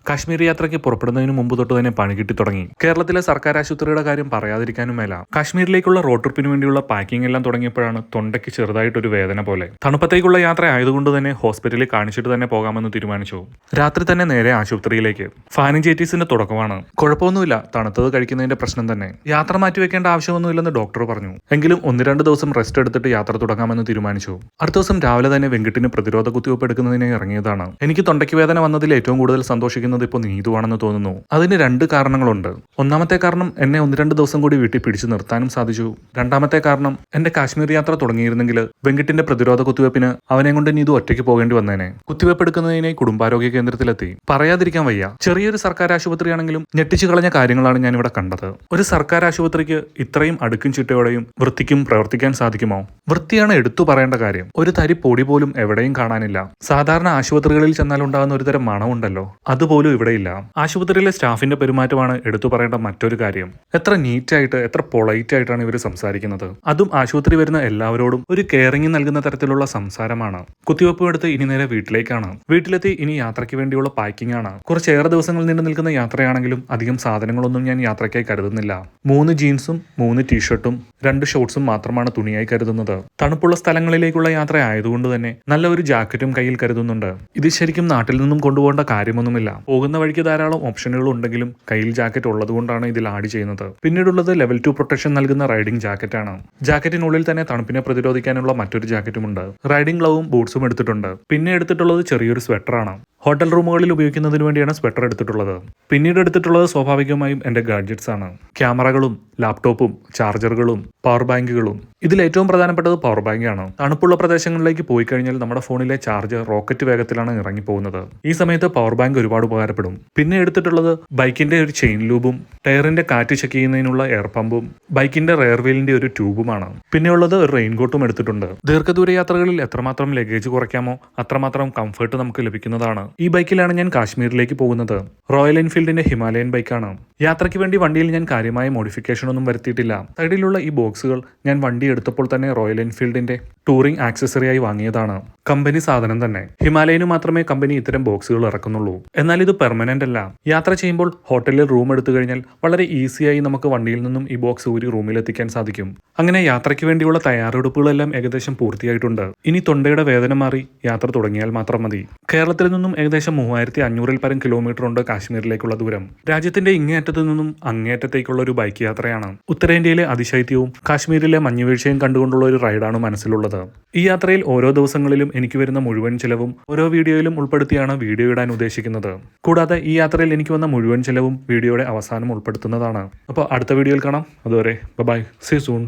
കാശ്മീർ യാത്രയ്ക്ക് പുറപ്പെടുന്നതിന് മുമ്പ് തൊട്ട് തന്നെ പണി കിട്ടി തുടങ്ങി. കേരളത്തിലെ സർക്കാർ ആശുപത്രിയുടെ കാര്യം പറയാതിരിക്കാനും മേല. കാശ്മീരിലേക്കുള്ള റോഡ് ട്രിപ്പിന് വേണ്ടിയുള്ള പാക്കിംഗ് എല്ലാം തുടങ്ങിയപ്പോഴാണ് തൊണ്ടയ്ക്ക് ചെറുതായിട്ടൊരു വേദന പോലെ. തണുപ്പത്തേക്കുള്ള യാത്ര ആയതുകൊണ്ട് തന്നെ ഹോസ്പിറ്റലിൽ കാണിച്ചിട്ട് തന്നെ പോകാമെന്ന് തീരുമാനിച്ചു. രാത്രി തന്നെ നേരെ ആശുപത്രിയിലേക്ക്. ഫാനിഞ്ചൈറ്റീസിന്റെ തുടക്കമാണ്. കുഴപ്പമൊന്നുമില്ല, തണുത്തത് കഴിക്കുന്നതിന്റെ പ്രശ്നം തന്നെ. യാത്ര മാറ്റിവെക്കേണ്ട ആവശ്യമൊന്നുമില്ലെന്ന് ഡോക്ടർ പറഞ്ഞു. എങ്കിലും 1-2 ദിവസം റെസ്റ്റ് എടുത്തിട്ട് യാത്ര തുടങ്ങാമെന്ന് തീരുമാനിച്ചു. അടുത്ത ദിവസം രാവിലെ തന്നെ വെങ്കിട്ടിന് പ്രതിരോധ കുത്തിവയ്പ് എടുക്കുന്നതിനെ ഇറങ്ങിയതാണ്. എനിക്ക് തൊണ്ടയ്ക്ക് വേദന വന്നതിൽ ഏറ്റവും കൂടുതൽ സന്തോഷിക്കുന്നത് ഇപ്പോൾ നീതുവാണെന്ന് തോന്നുന്നു. അതിന് 2 കാരണങ്ങളുണ്ട്. ഒന്നാമത്തെ കാരണം എന്നെ 1-2 ദിവസം കൂടി വീട്ടിൽ പിടിച്ചു നിർത്താനും സാധിച്ചു. രണ്ടാമത്തെ കാരണം എന്റെ കാശ്മീർ യാത്ര തുടങ്ങിയിരുന്നെങ്കിൽ വെങ്കിട്ടിന്റെ പ്രതിരോധ കുത്തിവയ്പ്പിന് അവനെ കൊണ്ട് നീതു ഒറ്റയ്ക്ക് പോകേണ്ടി വന്നേനെ. കുത്തിവയ്പ് എടുക്കുന്നതിനെ കുടുംബാരോഗ്യ കേന്ദ്രത്തിലെത്തി. പറയാതിരിക്കാൻ വയ്യ, ചെറിയൊരു സർക്കാർ ആശുപത്രിയാണെങ്കിലും ഞെട്ടിച്ചു കളഞ്ഞ കാര്യങ്ങളാണ് ഞാൻ ഇവിടെ കണ്ടത്. ഒരു സർക്കാർ ആശുപത്രിക്ക് ഇത്രയും അടുക്കും ചിട്ടയോടെയും വൃത്തിക്കും പ്രവർത്തിക്കാൻ സാധിക്കുമോ? വൃത്തിയാണ് എടുത്തു പറയേണ്ട കാര്യം. ഒരു തരി പൊടി പോലും എവിടെയും കാണാനില്ല. സാധാരണ ആശുപത്രികളിൽ ചെന്നാൽ ഉണ്ടാകുന്ന ഒരു തരം മണമുണ്ടല്ലോ, അതുപോലും ഇവിടെയില്ല. ആശുപത്രിയിലെ സ്റ്റാഫിന്റെ പെരുമാറ്റമാണ് എടുത്തു പറയേണ്ട മറ്റൊരു കാര്യം. എത്ര നീറ്റായിട്ട്, എത്ര പൊളൈറ്റ് ആയിട്ടാണ് ഇവർ സംസാരിക്കുന്നത്. അതും ആശുപത്രി വരുന്ന എല്ലാവരോടും ഒരു കെയറിംഗ് നൽകുന്ന തരത്തിലുള്ള സംസാരമാണ്. കുത്തിവയ്പ് എടുത്ത് ഇനി നേരെ വീട്ടിലേക്കാണ്. വീട്ടിലെത്തി ഇനി യാത്രയ്ക്ക് വേണ്ടിയുള്ള പാക്കിംഗ് ആണ്. കുറച്ചേറെ ദിവസങ്ങൾ നീണ്ടു നിൽക്കുന്ന യാത്രയാണെങ്കിലും അധികം സാധനങ്ങളൊന്നും ഞാൻ യാത്രയ്ക്കായി കരുതുന്നില്ല. 3 ജീൻസും 3 ടീഷർട്ടും 2 ഷോർട്സും മാത്രമാണ് തുണിയായി കരുതുന്നത്. തണുപ്പുള്ള സ്ഥലങ്ങളിലേക്കുള്ള യാത്ര ആയതുകൊണ്ട് തന്നെ നല്ല ഒരു ജാക്കറ്റും കയ്യിൽ കരുതുന്നുണ്ട്. ഇത് ശരിക്കും നാട്ടിൽ നിന്നും കൊണ്ടുപോകേണ്ട കാര്യമൊന്നുമില്ല. പോകുന്ന വഴിക്ക് ധാരാളം ഓപ്ഷനുകൾ ഉണ്ടെങ്കിലും കയ്യിൽ ജാക്കറ്റ് ഉള്ളതുകൊണ്ടാണ് ഇതിൽ ആഡ് ചെയ്യുന്നത്. പിന്നീടുള്ളത് ലെവൽ 2 പ്രൊട്ടക്ഷൻ നൽകുന്ന റൈഡിംഗ് ജാക്കറ്റാണ്. ജാക്കറ്റിനുള്ളിൽ തന്നെ തണുപ്പിനെ പ്രതിരോധിക്കാനുള്ള മറ്റൊരു ജാക്കറ്റുമുണ്ട്. റൈഡിംഗ് ഗ്ലൗവും ബൂട്ട്സും എടുത്തിട്ടുണ്ട്. പിന്നെ എടുത്തിട്ടുള്ളത് ചെറിയൊരു സ്വെറ്ററാണ്. ഹോട്ടൽ റൂമുകളിൽ ഉപയോഗിക്കുന്നതിന് വേണ്ടിയാണ് സ്വെറ്റർ എടുത്തിട്ടുള്ളത്. പിന്നീട് എടുത്തിട്ടുള്ളത് സ്വാഭാവികമായും എന്റെ ഗാഡ്ജറ്റ്സ് ആണ്. ക്യാമറകളും ലാപ്ടോപ്പും ചാർജറുകളും പവർ ബാങ്കുകളും. ഇതിൽ ഏറ്റവും പ്രധാനപ്പെട്ടത് പവർ ബാങ്ക് ആണ്. തണുപ്പുള്ള പ്രദേശങ്ങളിലേക്ക് പോയി കഴിഞ്ഞാൽ നമ്മുടെ ഫോണിലെ ചാർജ് റോക്കറ്റ് വേഗത്തിലാണ് ഇറങ്ങിപ്പോകുന്നത്. ഈ സമയത്ത് പവർ ബാങ്ക് ഒരുപാട് ഉപകാരപ്പെടും. പിന്നെ എടുത്തിട്ടുള്ളത് ബൈക്കിന്റെ ഒരു ചെയിൻ ലൂബും ടയറിന്റെ കാറ്റ് ചെക്ക് ചെയ്യുന്നതിനുള്ള എയർ പമ്പും ബൈക്കിന്റെ റെയർ വീലിന്റെ ഒരു ട്യൂബുമാണ്. പിന്നെയുള്ളത് ഒരു റെയിൻകോട്ടും എടുത്തിട്ടുണ്ട്. ദീർഘദൂര യാത്രകളിൽ എത്രമാത്രം ലഗേജ് കുറയ്ക്കാമോ അത്രമാത്രം കംഫർട്ട് നമുക്ക് ലഭിക്കുന്നതാണ്. ഈ ബൈക്കിലാണ് ഞാൻ കാശ്മീരിലേക്ക് പോകുന്നത്. റോയൽ എൻഫീൽഡിന്റെ ഹിമാലയൻ ബൈക്കാണ്. യാത്രയ്ക്ക് വേണ്ടി വണ്ടിയിൽ ഞാൻ കാര്യമായ മോഡിഫിക്കേഷൻ ഒന്നും വരുത്തിയിട്ടില്ല. സൈഡിലുള്ള ഈ ബോക്സുകൾ ഞാൻ വണ്ടി എടുത്തപ്പോൾ തന്നെ റോയൽ എൻഫീൽഡിന്റെ ടൂറിംഗ് ആക്സസറിയായി വാങ്ങിയതാണ്. കമ്പനി സാധനം തന്നെ. ഹിമാലയന് മാത്രമേ കമ്പനി ഇത്തരം ബോക്സുകൾ ഇറക്കുന്നുള്ളൂ. എന്നാൽ ഇത് പെർമനന്റ് അല്ല. യാത്ര ചെയ്യുമ്പോൾ ഹോട്ടലിൽ റൂം എടുത്തു കഴിഞ്ഞാൽ വളരെ ഈസിയായി നമുക്ക് വണ്ടിയിൽ നിന്നും ഈ ബോക്സ് ഊരി റൂമിലെത്തിക്കാൻ സാധിക്കും. അങ്ങനെ യാത്രയ്ക്ക് വേണ്ടിയുള്ള തയ്യാറെടുപ്പുകളെല്ലാം ഏകദേശം പൂർത്തിയായിട്ടുണ്ട്. ഇനി തൊണ്ടയുടെ വേദന മാറി യാത്ര തുടങ്ങിയാൽ മാത്രം മതി. കേരളത്തിൽ നിന്നും ഏകദേശം 3500-ൽ പരം കിലോമീറ്റർ ഉണ്ട് കാശ്മീരിലേക്കുള്ള ദൂരം. രാജ്യത്തിന്റെ ഇങ്ങേയറ്റത്തു നിന്നും അങ്ങേയറ്റത്തേക്കുള്ള ഒരു ബൈക്ക് യാത്രയാണ്. ഉത്തരേന്ത്യയിലെ അതിശൈത്യവും കാശ്മീരിലെ മഞ്ഞുവീഴ്ചയും കണ്ടുകൊണ്ടുള്ള ഒരു റൈഡാണ് മനസ്സിലുള്ളത്. ഈ യാത്രയിൽ ഓരോ ദിവസങ്ങളിലും എനിക്ക് വരുന്ന മുഴുവൻ ചെലവും ഓരോ വീഡിയോയിലും ഉൾപ്പെടുത്തിയാണ് വീഡിയോ ഇടാൻ ഉദ്ദേശിക്കുന്നത്. കൂടാതെ ഈ യാത്രയിൽ എനിക്ക് വന്ന മുഴുവൻ ചെലവും വീഡിയോയുടെ അവസാനം ഉൾപ്പെടുത്തുന്നതാണ്. അപ്പോൾ അടുത്ത വീഡിയോയിൽ കാണാം. അതുവരെ ബൈ, സീ സൂൺ.